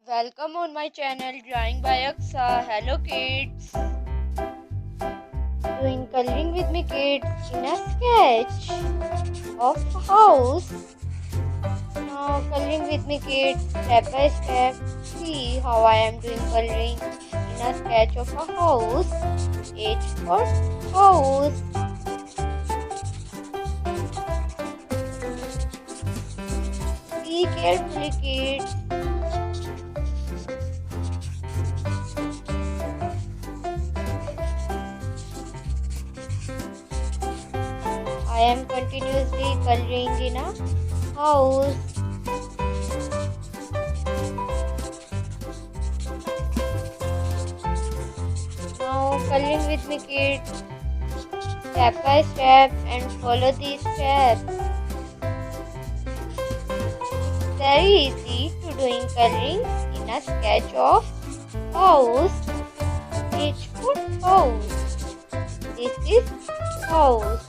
Welcome on my channel Drawing by Aqsa. Hello kids. Doing coloring with me kids in a sketch of a house. Now coloring with me kids step by step. See how I am doing coloring in a sketch of a house. H for house. See carefully kids. I am continuously coloring in a house. Now coloring with me kids step by step and follow these steps. Very easy to doing coloring in a sketch of house. H for house. This is house.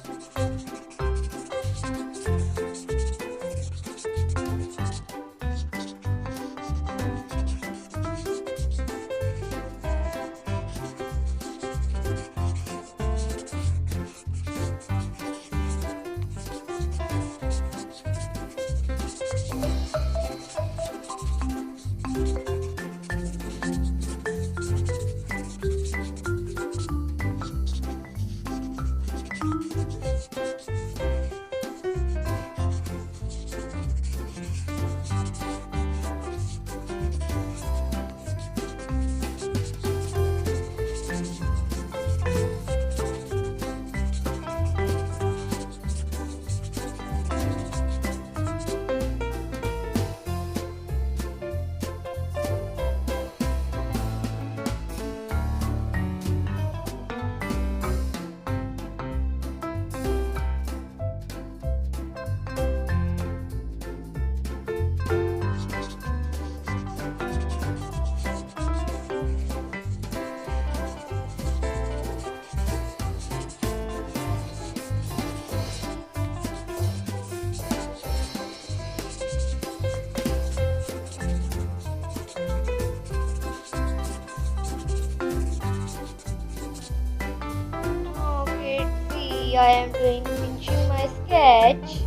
I am doing finishing my sketch.